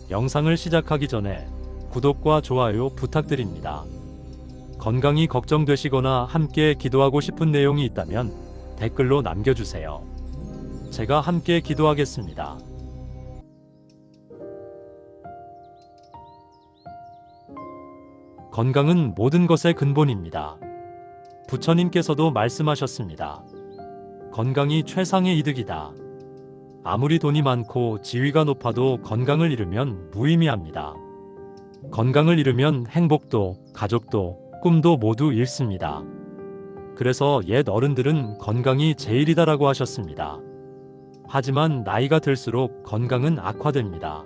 영상을 시작하기 전에 구독과 좋아요 부탁드립니다. 건강이 걱정되시거나 함께 기도하고 싶은 내용이 있다면 댓글로 남겨주세요. 제가 함께 기도하겠습니다. 건강은 모든 것의 근본입니다. 부처님께서도 말씀하셨습니다. 건강이 최상의 이득이다. 아무리 돈이 많고 지위가 높아도 건강을 잃으면 무의미합니다. 건강을 잃으면 행복도, 가족도, 꿈도 모두 잃습니다. 그래서 옛 어른들은 건강이 제일이다라고 하셨습니다. 하지만 나이가 들수록 건강은 악화됩니다.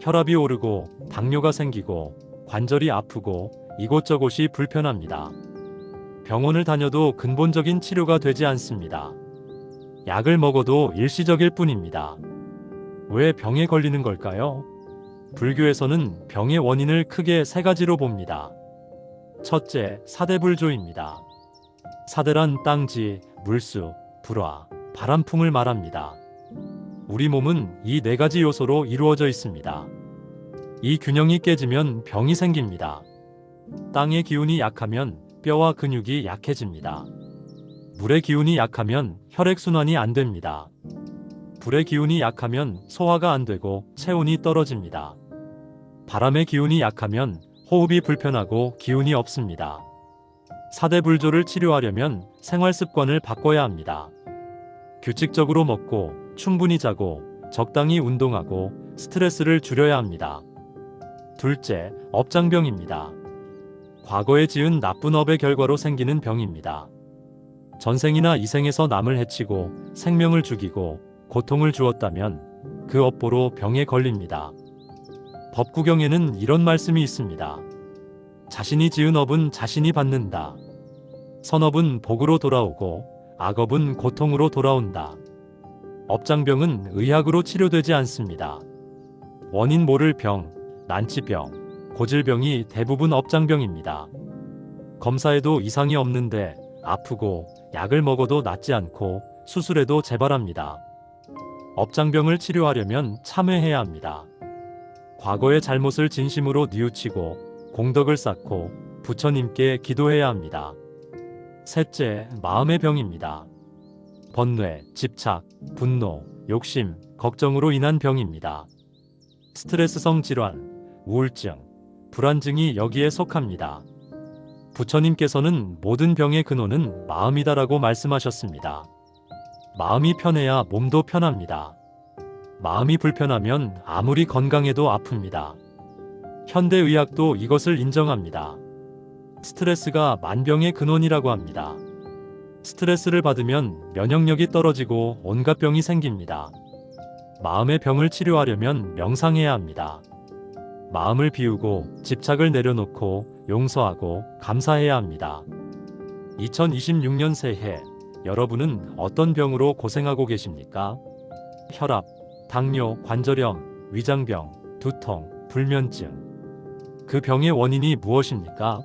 혈압이 오르고 당뇨가 생기고 관절이 아프고 이곳저곳이 불편합니다. 병원을 다녀도 근본적인 치료가 되지 않습니다. 약을 먹어도 일시적일 뿐입니다. 왜 병에 걸리는 걸까요? 불교에서는 병의 원인을 크게 세 가지로 봅니다. 첫째, 사대불조입니다. 사대란 땅지, 물수, 불화, 바람풍을 말합니다. 우리 몸은 이 네 가지 요소로 이루어져 있습니다. 이 균형이 깨지면 병이 생깁니다. 땅의 기운이 약하면 뼈와 근육이 약해집니다. 물의 기운이 약하면 혈액순환이 안 됩니다. 불의 기운이 약하면 소화가 안 되고 체온이 떨어집니다. 바람의 기운이 약하면 호흡이 불편하고 기운이 없습니다. 사대불조를 치료하려면 생활 습관을 바꿔야 합니다. 규칙적으로 먹고 충분히 자고 적당히 운동하고 스트레스를 줄여야 합니다. 둘째, 업장병입니다. 과거에 지은 나쁜 업의 결과로 생기는 병입니다. 전생이나 이생에서 남을 해치고 생명을 죽이고 고통을 주었다면 그 업보로 병에 걸립니다. 법구경에는 이런 말씀이 있습니다. 자신이 지은 업은 자신이 받는다. 선업은 복으로 돌아오고 악업은 고통으로 돌아온다. 업장병은 의학으로 치료되지 않습니다. 원인 모를 병, 난치병, 고질병이 대부분 업장병입니다. 검사에도 이상이 없는데 아프고 약을 먹어도 낫지 않고 수술해도 재발합니다. 업장병을 치료하려면 참회해야 합니다. 과거의 잘못을 진심으로 뉘우치고 공덕을 쌓고 부처님께 기도해야 합니다. 셋째, 마음의 병입니다. 번뇌, 집착, 분노, 욕심, 걱정으로 인한 병입니다. 스트레스성 질환, 우울증, 불안증이 여기에 속합니다. 부처님께서는 모든 병의 근원은 마음이다라고 말씀하셨습니다. 마음이 편해야 몸도 편합니다. 마음이 불편하면 아무리 건강해도 아픕니다. 현대의학도 이것을 인정합니다. 스트레스가 만병의 근원이라고 합니다. 스트레스를 받으면 면역력이 떨어지고 온갖 병이 생깁니다. 마음의 병을 치료하려면 명상해야 합니다. 마음을 비우고 집착을 내려놓고 용서하고 감사해야 합니다. 2026년 새해 여러분은 어떤 병으로 고생하고 계십니까? 혈압, 당뇨, 관절염, 위장병, 두통, 불면증. 그 병의 원인이 무엇입니까?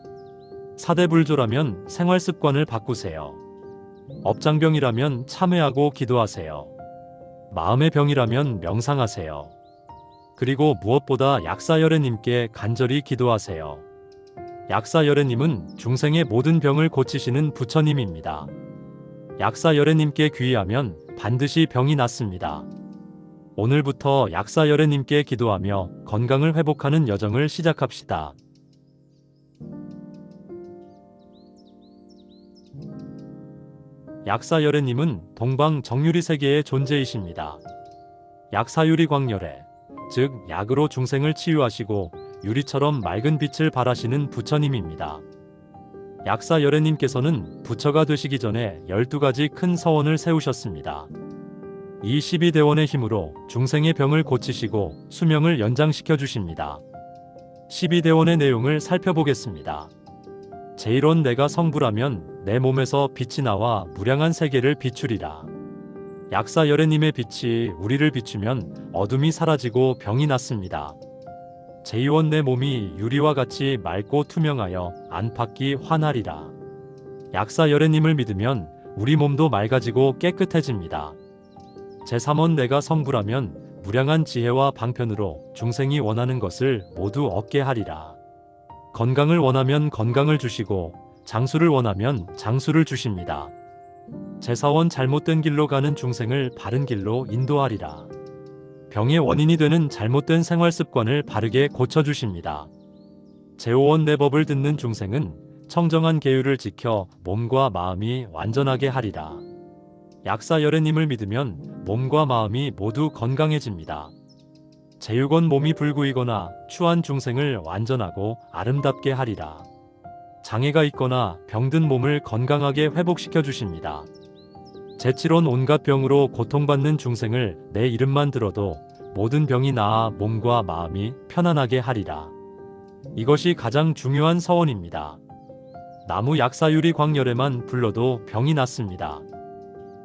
사대불조라면 생활 습관을 바꾸세요. 업장병이라면 참회하고 기도하세요. 마음의 병이라면 명상하세요. 그리고 무엇보다 약사여래님께 간절히 기도하세요. 약사여래님은 중생의 모든 병을 고치시는 부처님입니다. 약사여래님께 귀의하면 반드시 병이 낫습니다. 오늘부터 약사여래님께 기도하며 건강을 회복하는 여정을 시작합시다. 약사여래님은 동방 정유리 세계의 존재이십니다. 약사유리 광열애, 즉 약으로 중생을 치유하시고 유리처럼 맑은 빛을 발하시는 부처님입니다. 약사여래님께서는 부처가 되시기 전에 12가지 큰 서원을 세우셨습니다. 이 12대원의 힘으로 중생의 병을 고치시고 수명을 연장시켜 주십니다. 12대원의 내용을 살펴보겠습니다. 제1원 내가 성불하면 내 몸에서 빛이 나와 무량한 세계를 비추리라. 약사여래님의 빛이 우리를 비추면 어둠이 사라지고 병이 낫습니다. 제2원 내 몸이 유리와 같이 맑고 투명하여 안팎이 환하리라. 약사여래님을 믿으면 우리 몸도 맑아지고 깨끗해집니다. 제3원 내가 성불하면 무량한 지혜와 방편으로 중생이 원하는 것을 모두 얻게 하리라. 건강을 원하면 건강을 주시고 장수를 원하면 장수를 주십니다. 제사원 잘못된 길로 가는 중생을 바른 길로 인도하리라. 병의 원인이 되는 잘못된 생활 습관을 바르게 고쳐주십니다. 제오원 내 법을 듣는 중생은 청정한 계율을 지켜 몸과 마음이 완전하게 하리라. 약사열애님을 믿으면 몸과 마음이 모두 건강해집니다. 제육원 몸이 불구이거나 추한 중생을 완전하고 아름답게 하리라. 장애가 있거나 병든 몸을 건강하게 회복시켜 주십니다. 제7원 온갖 병으로 고통받는 중생을 내 이름만 들어도 모든 병이 나아 몸과 마음이 편안하게 하리라. 이것이 가장 중요한 서원입니다. 나무 약사유리 광열에만 불러도 병이 낫습니다.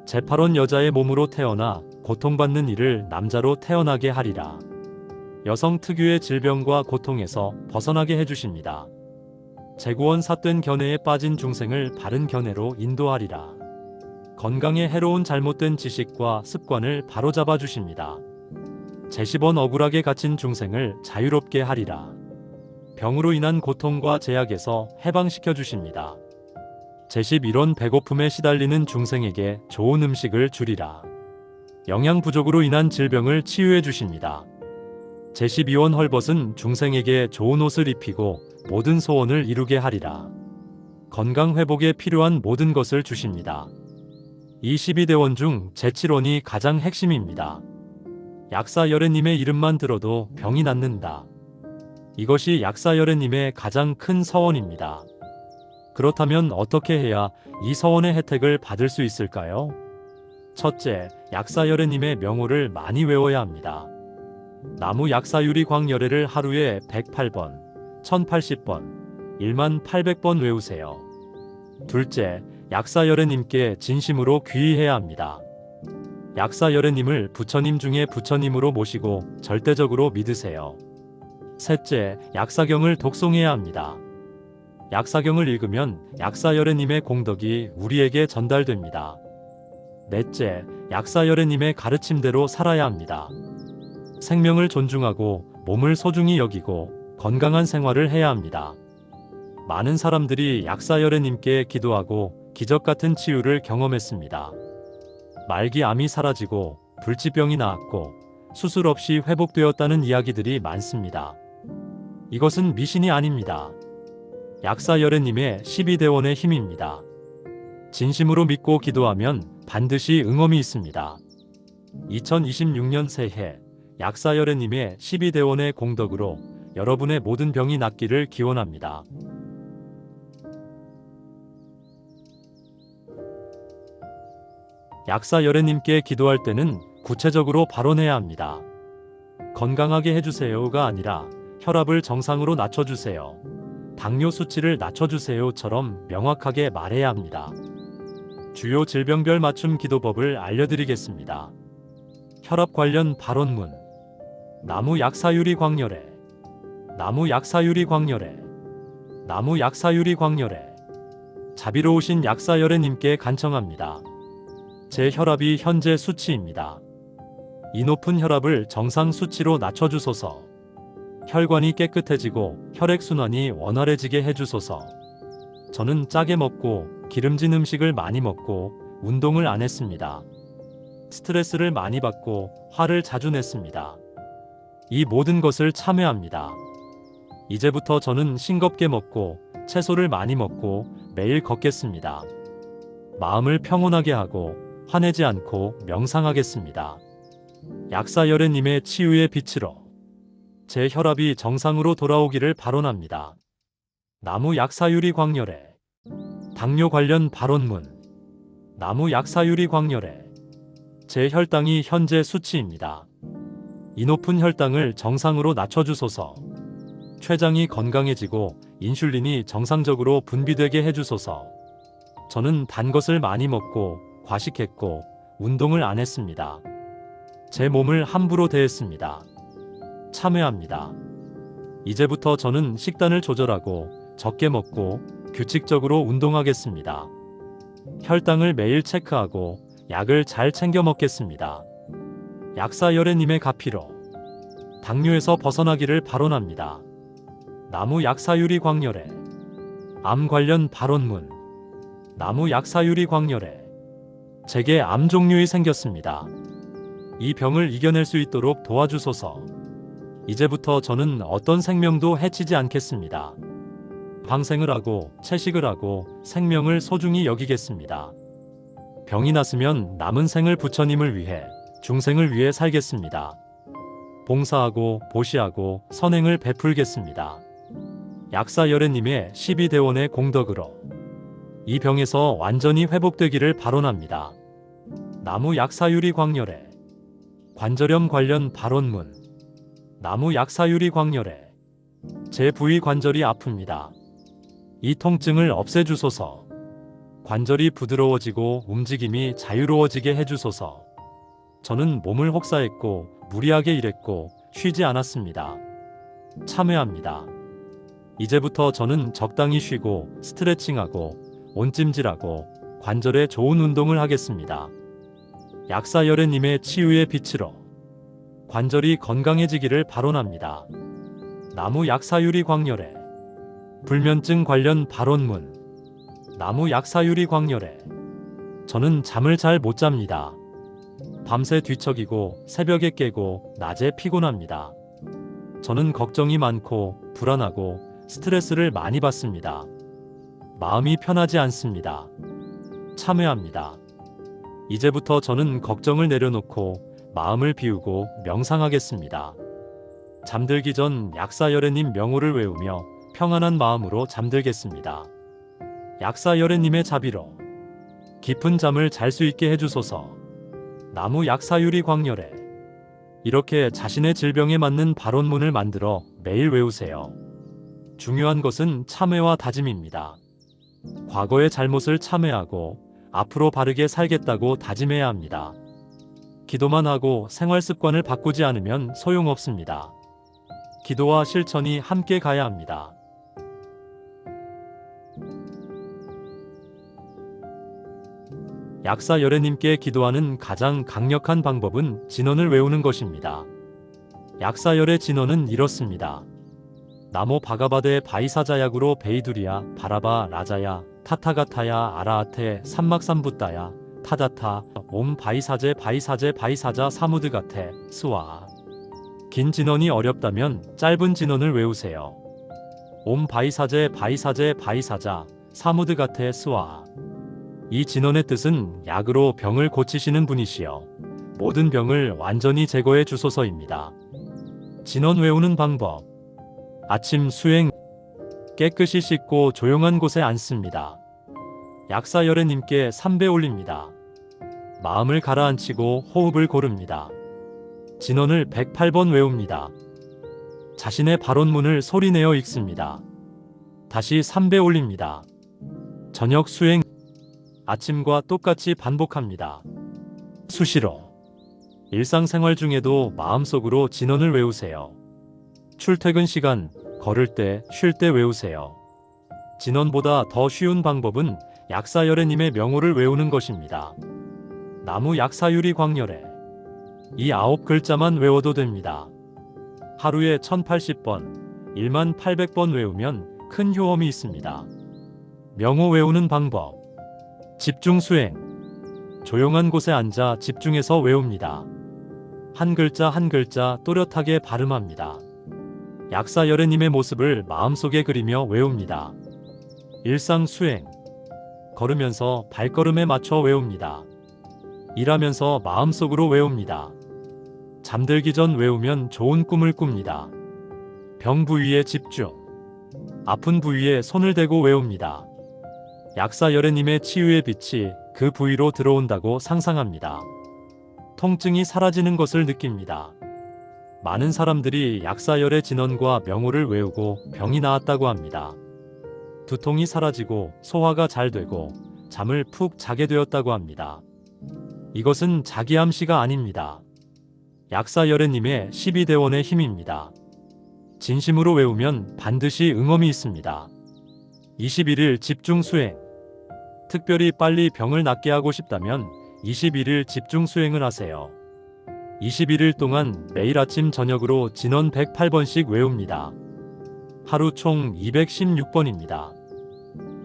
제8원 여자의 몸으로 태어나 고통받는 이를 남자로 태어나게 하리라. 여성 특유의 질병과 고통에서 벗어나게 해주십니다. 제9원 삿된 견해에 빠진 중생을 바른 견해로 인도하리라. 건강에 해로운 잘못된 지식과 습관을 바로잡아 주십니다. 제10원 억울하게 갇힌 중생을 자유롭게 하리라. 병으로 인한 고통과 제약에서 해방시켜 주십니다. 제11원 배고픔에 시달리는 중생에게 좋은 음식을 주리라. 영양 부족으로 인한 질병을 치유해 주십니다. 제12원 헐벗은 중생에게 좋은 옷을 입히고 모든 소원을 이루게 하리라. 건강 회복에 필요한 모든 것을 주십니다. 이 12대원 중 제7원이 가장 핵심입니다. 약사열애님의 이름만 들어도 병이 낫는다. 이것이 약사열애님의 가장 큰 서원입니다. 그렇다면 어떻게 해야 이 서원의 혜택을 받을 수 있을까요? 첫째, 약사열애님의 명호를 많이 외워야 합니다. 나무 약사유리 광열애를 하루에 108번, 1080번, 1800번 외우세요. 둘째, 약사열애님께 진심으로 귀의해야 합니다. 약사열애님을 부처님 중에 부처님으로 모시고 절대적으로 믿으세요. 셋째, 약사경을 독송해야 합니다. 약사경을 읽으면 약사열애님의 공덕이 우리에게 전달됩니다. 넷째, 약사열애님의 가르침대로 살아야 합니다. 생명을 존중하고 몸을 소중히 여기고 건강한 생활을 해야 합니다. 많은 사람들이 약사열애님께 기도하고 기적 같은 치유를 경험했습니다. 말기 암이 사라지고 불치병이 나았고 수술 없이 회복되었다는 이야기들이 많습니다. 이것은 미신이 아닙니다. 약사열애님의 12대원의 힘입니다. 진심으로 믿고 기도하면 반드시 응엄이 있습니다. 2026년 새해 약사열애님의 12대원의 공덕으로 여러분의 모든 병이 낫기를 기원합니다. 약사열애님께 기도할 때는 구체적으로 발언해야 합니다. 건강하게 해주세요가 아니라 혈압을 정상으로 낮춰주세요. 당뇨 수치를 낮춰주세요처럼 명확하게 말해야 합니다. 주요 질병별 맞춤 기도법을 알려드리겠습니다. 혈압 관련 발언문. 나무 약사유리 광열애. 나무 약사유리 광열애. 나무 약사유리 광열애. 자비로우신 약사열애님께 간청합니다. 제 혈압이 현재 수치입니다. 이 높은 혈압을 정상 수치로 낮춰주소서. 혈관이 깨끗해지고 혈액순환이 원활해지게 해주소서. 저는 짜게 먹고 기름진 음식을 많이 먹고 운동을 안 했습니다. 스트레스를 많이 받고 화를 자주 냈습니다. 이 모든 것을 참회합니다. 이제부터 저는 싱겁게 먹고 채소를 많이 먹고 매일 걷겠습니다. 마음을 평온하게 하고 화내지 않고 명상하겠습니다. 약사열애님의 치유의 빛으로 제 혈압이 정상으로 돌아오기를 발언합니다. 나무 약사유리 광열애. 당뇨 관련 발언문. 나무 약사유리 광열애. 제 혈당이 현재 수치입니다. 이 높은 혈당을 정상으로 낮춰주소서. 췌장이 건강해지고 인슐린이 정상적으로 분비되게 해주소서. 저는 단 것을 많이 먹고 과식했고 운동을 안 했습니다. 제 몸을 함부로 대했습니다. 참회합니다. 이제부터 저는 식단을 조절하고 적게 먹고 규칙적으로 운동하겠습니다. 혈당을 매일 체크하고 약을 잘 챙겨 먹겠습니다. 약사열애님의 가피로 당뇨에서 벗어나기를 발언합니다. 나무 약사유리 광열애. 암 관련 발언문. 나무 약사유리 광열애. 제게 암 종류이 생겼습니다. 이 병을 이겨낼 수 있도록 도와주소서. 이제부터 저는 어떤 생명도 해치지 않겠습니다. 방생을 하고 채식을 하고 생명을 소중히 여기겠습니다. 병이 났으면 남은 생을 부처님을 위해 중생을 위해 살겠습니다. 봉사하고 보시하고 선행을 베풀겠습니다. 약사열애님의 12대원의 공덕으로 이 병에서 완전히 회복되기를 발언합니다. 나무 약사유리 광열애. 관절염 관련 발언문. 나무 약사유리 광열애. 제 부위 관절이 아픕니다. 이 통증을 없애주소서. 관절이 부드러워지고 움직임이 자유로워지게 해주소서. 저는 몸을 혹사했고 무리하게 일했고 쉬지 않았습니다. 참회합니다. 이제부터 저는 적당히 쉬고 스트레칭하고 온찜질하고 관절에 좋은 운동을 하겠습니다. 약사열애님의 치유의 빛으로 관절이 건강해지기를 발언합니다. 나무 약사유리 광열애. 불면증 관련 발언문. 나무 약사유리 광열애. 저는 잠을 잘 못 잡니다. 밤새 뒤척이고 새벽에 깨고 낮에 피곤합니다. 저는 걱정이 많고 불안하고 스트레스를 많이 받습니다. 마음이 편하지 않습니다. 참회합니다. 이제부터 저는 걱정을 내려놓고 마음을 비우고 명상하겠습니다. 잠들기 전 약사열애님 명호를 외우며 평안한 마음으로 잠들겠습니다. 약사열애님의 자비로 깊은 잠을 잘 수 있게 해주소서. 나무 약사유리 광열애. 이렇게 자신의 질병에 맞는 발언문을 만들어 매일 외우세요. 중요한 것은 참회와 다짐입니다. 과거의 잘못을 참회하고 앞으로 바르게 살겠다고 다짐해야 합니다. 기도만 하고 생활 습관을 바꾸지 않으면 소용없습니다. 기도와 실천이 함께 가야 합니다. 약사열애님께 기도하는 가장 강력한 방법은 진언을 외우는 것입니다. 약사열애 진언은 이렇습니다. 나모 바가바데 바이사자야구로 베이두리야 바라바 라자야 타타가타야 아라아테 삼막삼붓다야 타다타 옴 바이사제 바이사제 바이사자 사무드가테 스와. 긴 진언이 어렵다면 짧은 진언을 외우세요. 옴 바이사제 바이사제 바이사자 사무드가테 스와. 이 진언의 뜻은 약으로 병을 고치시는 분이시여 모든 병을 완전히 제거해 주소서입니다. 진언 외우는 방법. 아침 수행. 깨끗이 씻고 조용한 곳에 앉습니다. 약사열애님께 3배 올립니다. 마음을 가라앉히고 호흡을 고릅니다. 진언을 108번 외웁니다. 자신의 발언문을 소리내어 읽습니다. 다시 3배 올립니다. 저녁 수행. 아침과 똑같이 반복합니다. 수시로. 일상생활 중에도 마음속으로 진언을 외우세요. 출퇴근 시간, 걸을 때, 쉴 때 외우세요. 진언보다 더 쉬운 방법은 약사열애님의 명호를 외우는 것입니다. 나무 약사유리 광열애. 이 9글자만 외워도 됩니다. 하루에 1080번, 1800번 외우면 큰 효험이 있습니다. 명호 외우는 방법. 집중 수행. 조용한 곳에 앉아 집중해서 외웁니다. 한 글자 한 글자 또렷하게 발음합니다. 약사열애님의 모습을 마음속에 그리며 외웁니다. 일상 수행. 걸으면서 발걸음에 맞춰 외웁니다. 일하면서 마음속으로 외웁니다. 잠들기 전 외우면 좋은 꿈을 꿉니다. 병 부위에 집중. 아픈 부위에 손을 대고 외웁니다. 약사열애님의 치유의 빛이 그 부위로 들어온다고 상상합니다. 통증이 사라지는 것을 느낍니다. 많은 사람들이 약사열애 진언과 명호를 외우고 병이 나았다고 합니다. 두통이 사라지고 소화가 잘 되고 잠을 푹 자게 되었다고 합니다. 이것은 자기암시가 아닙니다. 약사열애님의 12대원의 힘입니다. 진심으로 외우면 반드시 응엄이 있습니다. 21일 집중 수행. 특별히 빨리 병을 낫게 하고 싶다면 21일 집중 수행을 하세요. 21일 동안 매일 아침 저녁으로 진원 108번씩 외웁니다. 하루 총 216번입니다.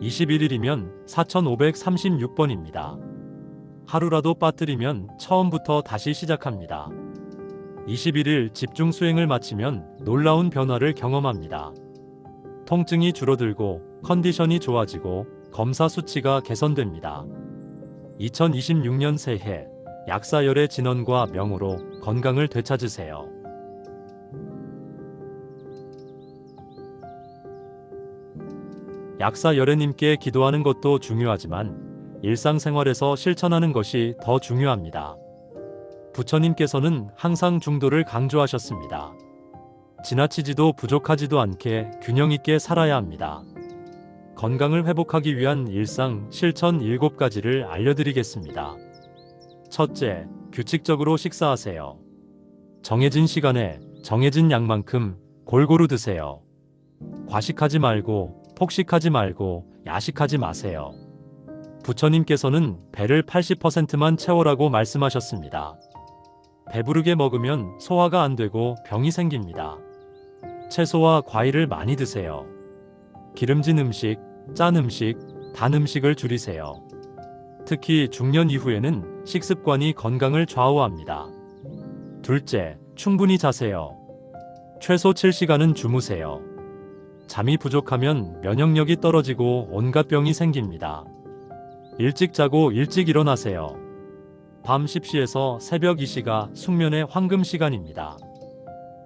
21일이면 4536번입니다. 하루라도 빠뜨리면 처음부터 다시 시작합니다. 21일 집중 수행을 마치면 놀라운 변화를 경험합니다. 통증이 줄어들고 컨디션이 좋아지고 검사 수치가 개선됩니다. 2026년 새해 약사열의 진원과 명호로 건강을 되찾으세요. 약사열애님께 기도하는 것도 중요하지만 일상생활에서 실천하는 것이 더 중요합니다. 부처님께서는 항상 중도를 강조하셨습니다. 지나치지도 부족하지도 않게 균형 있게 살아야 합니다. 건강을 회복하기 위한 일상 실천 7가지를 알려드리겠습니다. 첫째, 규칙적으로 식사하세요. 정해진 시간에 정해진 양만큼 골고루 드세요. 과식하지 말고 폭식하지 말고 야식하지 마세요. 부처님께서는 배를 80%만 채워라고 말씀하셨습니다. 배부르게 먹으면 소화가 안 되고 병이 생깁니다. 채소와 과일을 많이 드세요. 기름진 음식, 짠 음식, 단 음식을 줄이세요. 특히 중년 이후에는 식습관이 건강을 좌우합니다. 둘째, 충분히 자세요. 최소 7시간은 주무세요. 잠이 부족하면 면역력이 떨어지고 온갖 병이 생깁니다. 일찍 자고 일찍 일어나세요. 밤 10시에서 새벽 2시가 숙면의 황금 시간입니다.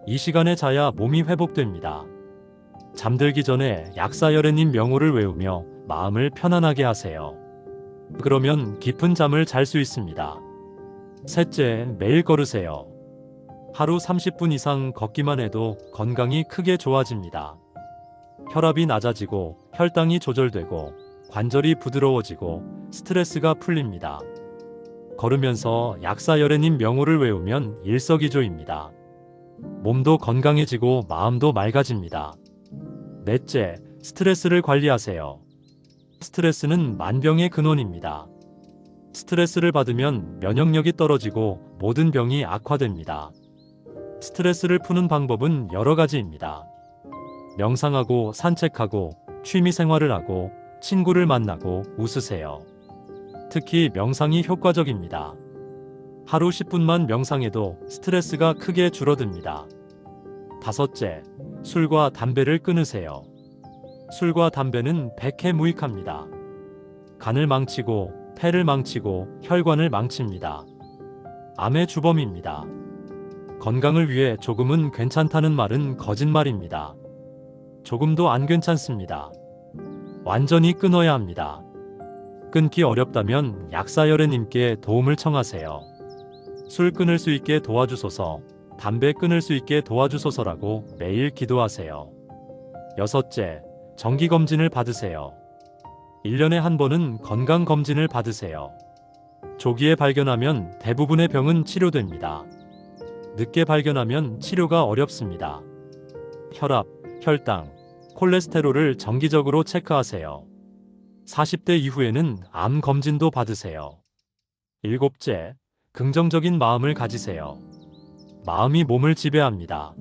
이 시간에 자야 몸이 회복됩니다. 잠들기 전에 약사열애님 명호를 외우며 마음을 편안하게 하세요. 그러면 깊은 잠을 잘 수 있습니다. 셋째, 매일 걸으세요. 하루 30분 이상 걷기만 해도 건강이 크게 좋아집니다. 혈압이 낮아지고 혈당이 조절되고 관절이 부드러워지고 스트레스가 풀립니다. 걸으면서 약사열애님 명호를 외우면 일석이조입니다. 몸도 건강해지고 마음도 맑아집니다. 넷째, 스트레스를 관리하세요. 스트레스는 만병의 근원입니다. 스트레스를 받으면 면역력이 떨어지고 모든 병이 악화됩니다. 스트레스를 푸는 방법은 여러 가지입니다. 명상하고 산책하고 취미생활을 하고 친구를 만나고 웃으세요. 특히 명상이 효과적입니다. 하루 10분만 명상해도 스트레스가 크게 줄어듭니다. 다섯째, 술과 담배를 끊으세요. 술과 담배는 백해무익합니다. 간을 망치고 폐를 망치고 혈관을 망칩니다. 암의 주범입니다. 건강을 위해 조금은 괜찮다는 말은 거짓말입니다. 조금도 안 괜찮습니다. 완전히 끊어야 합니다. 끊기 어렵다면 약사열애님께 도움을 청하세요. 술 끊을 수 있게 도와주소서, 담배 끊을 수 있게 도와주소서라고 매일 기도하세요. 여섯째, 정기검진을 받으세요. 1년에 한 번은 건강검진을 받으세요. 조기에 발견하면 대부분의 병은 치료됩니다. 늦게 발견하면 치료가 어렵습니다. 혈압, 혈당, 콜레스테롤을 정기적으로 체크하세요. 40대 이후에는 암 검진도 받으세요. 일곱째, 긍정적인 마음을 가지세요. 마음이 몸을 지배합니다.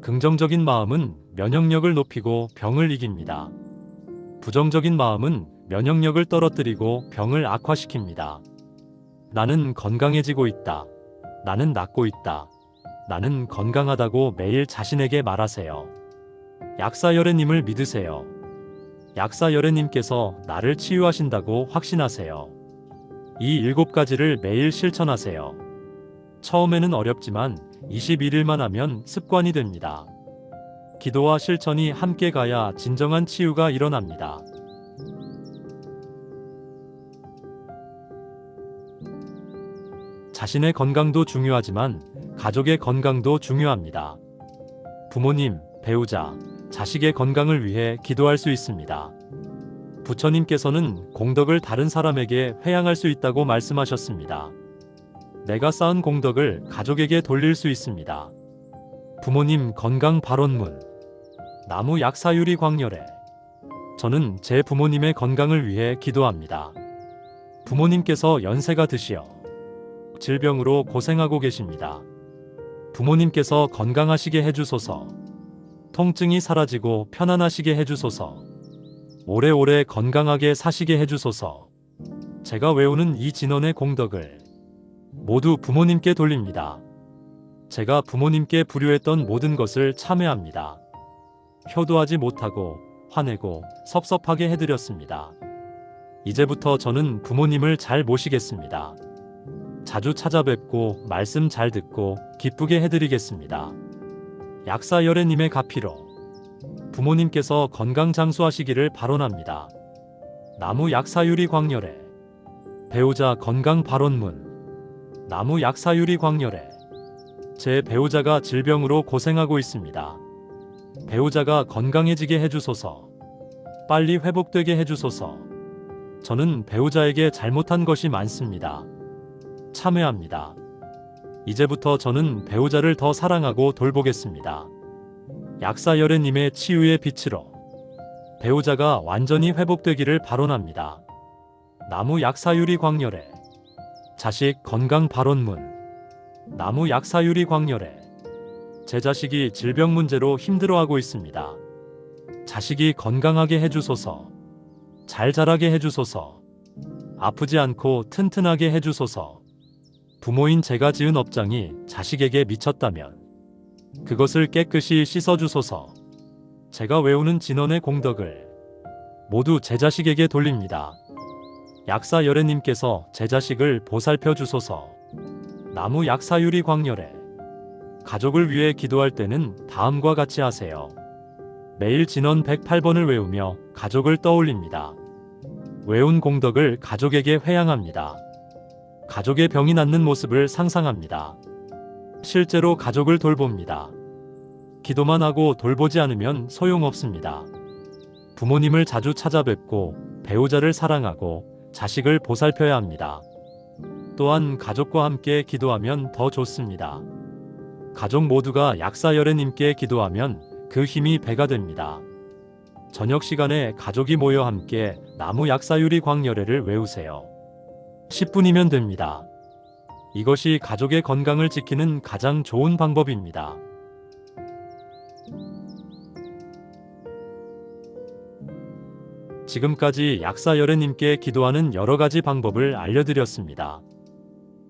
긍정적인 마음은 면역력을 높이고 병을 이깁니다. 부정적인 마음은 면역력을 떨어뜨리고 병을 악화시킵니다. 나는 건강해지고 있다. 나는 낫고 있다. 나는 건강하다고 매일 자신에게 말하세요. 약사열애님을 믿으세요. 약사열애님께서 나를 치유하신다고 확신하세요. 이 7가지를 매일 실천하세요. 처음에는 어렵지만 21일만 하면 습관이 됩니다. 기도와 실천이 함께 가야 진정한 치유가 일어납니다. 자신의 건강도 중요하지만 가족의 건강도 중요합니다. 부모님, 배우자, 자식의 건강을 위해 기도할 수 있습니다. 부처님께서는 공덕을 다른 사람에게 회양할 수 있다고 말씀하셨습니다. 내가 쌓은 공덕을 가족에게 돌릴 수 있습니다. 부모님 건강 발원문, 나무 약사유리 광열에 저는 제 부모님의 건강을 위해 기도합니다. 부모님께서 연세가 드시어 계속 질병으로 고생하고 계십니다. 부모님께서 건강하시게 해주소서. 통증이 사라지고 편안하시게 해주소서. 오래오래 건강하게 사시게 해주소서. 제가 외우는 이 진원의 공덕을 모두 부모님께 돌립니다. 제가 부모님께 불효했던 모든 것을 참회합니다. 효도하지 못하고 화내고 섭섭하게 해드렸습니다. 이제부터 저는 부모님을 잘 모시겠습니다. 자주 찾아뵙고 말씀 잘 듣고 기쁘게 해드리겠습니다. 약사열애님의 가피로 부모님께서 건강장수하시기를 발언합니다. 나무 약사유리 광열애 배우자 건강 발언문. 나무 약사유리 광열애 제 배우자가 질병으로 고생하고 있습니다. 배우자가 건강해지게 해주소서. 빨리 회복되게 해주소서. 저는 배우자에게 잘못한 것이 많습니다. 참회합니다. 이제부터 저는 배우자를 더 사랑하고 돌보겠습니다. 약사열애님의 치유의 빛으로 배우자가 완전히 회복되기를 발언합니다. 나무 약사유리 광열애 자식 건강 발언문. 나무 약사유리 광열애 제 자식이 질병 문제로 힘들어하고 있습니다. 자식이 건강하게 해주소서. 잘 자라게 해주소서. 아프지 않고 튼튼하게 해주소서. 부모인 제가 지은 업장이 자식에게 미쳤다면 그것을 깨끗이 씻어주소서. 제가 외우는 진원의 공덕을 모두 제 자식에게 돌립니다. 약사열애님께서 제 자식을 보살펴 주소서. 나무 약사유리 광열애 가족을 위해 기도할 때는 다음과 같이 하세요. 매일 진원 108번을 외우며 가족을 떠올립니다. 외운 공덕을 가족에게 회양합니다. 가족의 병이 낫는 모습을 상상합니다. 실제로 가족을 돌봅니다. 기도만 하고 돌보지 않으면 소용없습니다. 부모님을 자주 찾아뵙고 배우자를 사랑하고 자식을 보살펴야 합니다. 또한 가족과 함께 기도하면 더 좋습니다. 가족 모두가 약사열애님께 기도하면 그 힘이 배가 됩니다. 저녁 시간에 가족이 모여 함께 나무 약사유리 광열애를 외우세요. 10분이면 됩니다. 이것이 가족의 건강을 지키는 가장 좋은 방법입니다. 지금까지 약사열애님께 기도하는 여러가지 방법을 알려드렸습니다.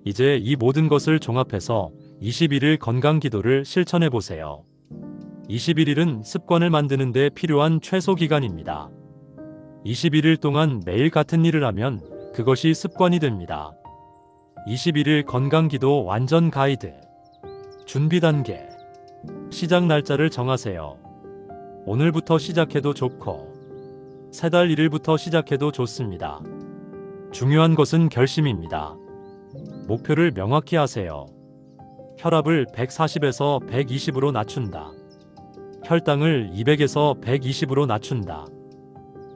이제 이 모든 것을 종합해서 21일 건강기도를 실천해보세요. 21일은 습관을 만드는 데 필요한 최소 기간입니다. 21일 동안 매일 같은 일을 하면 그것이 습관이 됩니다. 21일 건강기도 완전 가이드. 준비 단계. 시작 날짜를 정하세요. 오늘부터 시작해도 좋고 3달 1일부터 시작해도 좋습니다. 중요한 것은 결심입니다. 목표를 명확히 하세요. 혈압을 140에서 120으로 낮춘다. 혈당을 200에서 120으로 낮춘다.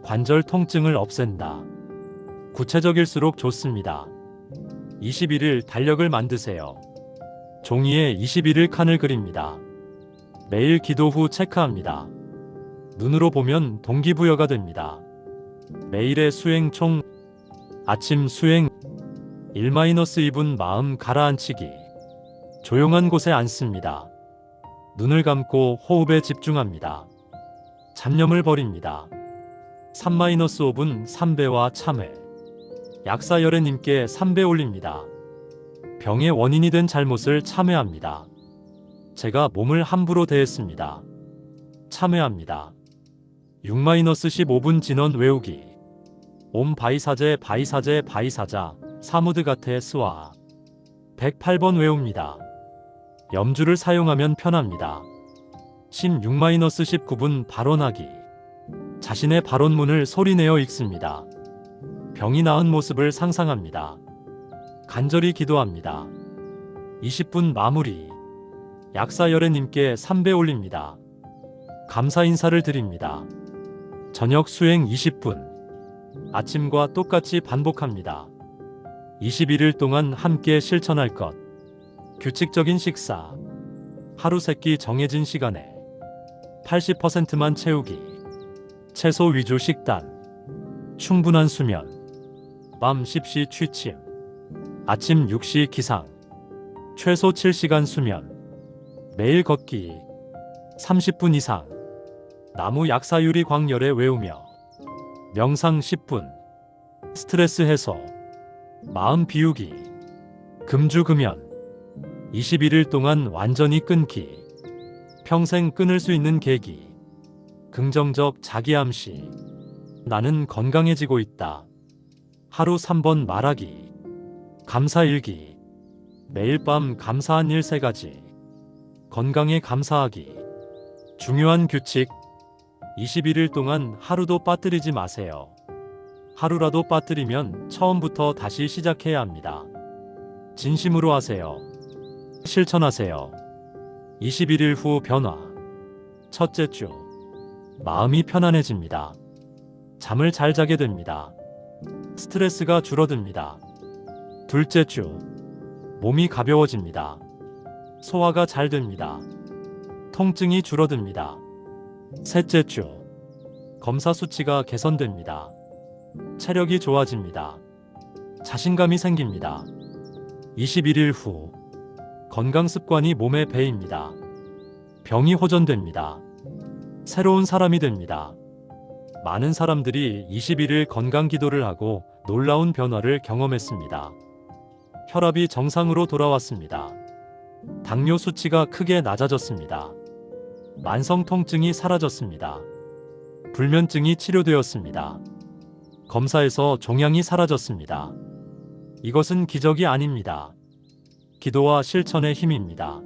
관절 통증을 없앤다. 구체적일수록 좋습니다. 21일 달력을 만드세요. 종이에 21일 칸을 그립니다. 매일 기도 후 체크합니다. 눈으로 보면 동기부여가 됩니다. 매일의 수행 총 아침 수행 1-2분 마음 가라앉히기. 조용한 곳에 앉습니다. 눈을 감고 호흡에 집중합니다. 잡념을 버립니다. 3-5분 삼배와 참회. 약사열애님께 3배 올립니다. 병의 원인이 된 잘못을 참회합니다. 제가 몸을 함부로 대했습니다. 참회합니다. 6-15분 진원 외우기. 옴 바이사제 바이사제 바이사자 사무드가테 스와 108번 외웁니다. 염주를 사용하면 편합니다. 16-19분 발언하기. 자신의 발언문을 소리내어 읽습니다. 병이 나은 모습을 상상합니다. 간절히 기도합니다. 20분 마무리. 약사열애님께 3배 올립니다. 감사 인사를 드립니다. 저녁 수행 20분. 아침과 똑같이 반복합니다. 21일 동안 함께 실천할 것. 규칙적인 식사. 하루 3끼 정해진 시간에 80%만 채우기. 채소 위주 식단. 충분한 수면. 밤 10시 취침. 아침 6시 기상. 최소 7시간 수면. 매일 걷기 30분 이상. 나무 약사유리 광열에 외우며 명상 10분. 스트레스 해소. 마음 비우기. 금주금연. 21일 동안 완전히 끊기. 평생 끊을 수 있는 계기. 긍정적 자기암시. 나는 건강해지고 있다. 하루 3번 말하기. 감사일기. 매일 밤 감사한 일 3가지. 건강에 감사하기. 중요한 규칙. 21일 동안 하루도 빠뜨리지 마세요. 하루라도 빠뜨리면 처음부터 다시 시작해야 합니다. 진심으로 하세요. 실천하세요. 21일 후 변화. 첫째 주. 마음이 편안해집니다. 잠을 잘 자게 됩니다. 스트레스가 줄어듭니다. 둘째 주. 몸이 가벼워집니다. 소화가 잘 됩니다. 통증이 줄어듭니다. 셋째 주. 검사 수치가 개선됩니다. 체력이 좋아집니다. 자신감이 생깁니다. 21일 후. 건강 습관이 몸에 배입니다. 병이 호전됩니다. 새로운 사람이 됩니다. 많은 사람들이 21일 건강 기도를 하고 놀라운 변화를 경험했습니다. 혈압이 정상으로 돌아왔습니다. 당뇨 수치가 크게 낮아졌습니다. 만성 통증이 사라졌습니다. 불면증이 치료되었습니다. 검사에서 종양이 사라졌습니다. 이것은 기적이 아닙니다. 기도와 실천의 힘입니다.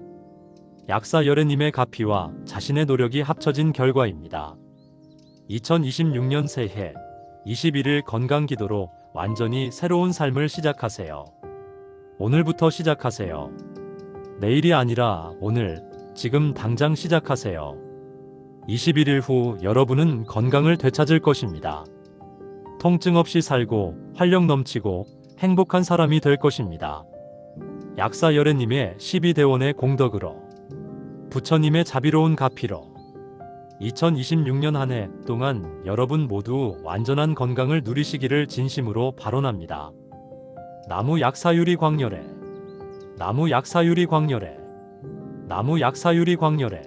약사 열애님의 가피와 자신의 노력이 합쳐진 결과입니다. 2026년 새해 21일 건강 기도로 완전히 새로운 삶을 시작하세요. 오늘부터 시작하세요. 내일이 아니라 오늘, 지금 당장 시작하세요. 21일 후 여러분은 건강을 되찾을 것입니다. 통증 없이 살고 활력 넘치고 행복한 사람이 될 것입니다. 약사 열애님의 12대원의 공덕으로, 부처님의 자비로운 가피로 2026년 한 해 동안 여러분 모두 완전한 건강을 누리시기를 진심으로 발언합니다. 나무 약사유리 광열에, 나무 약사유리 광열에, 나무 약사유리 광열에.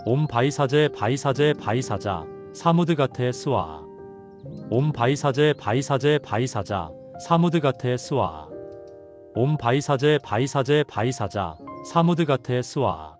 옴 바이사제 바이사제 바이사자 사무드 가테 스와. 옴 바이사제 바이사제 바이사자 사무드 가테 스와. 옴 바이사제 바이사제 바이사자 사무드 가테 스와.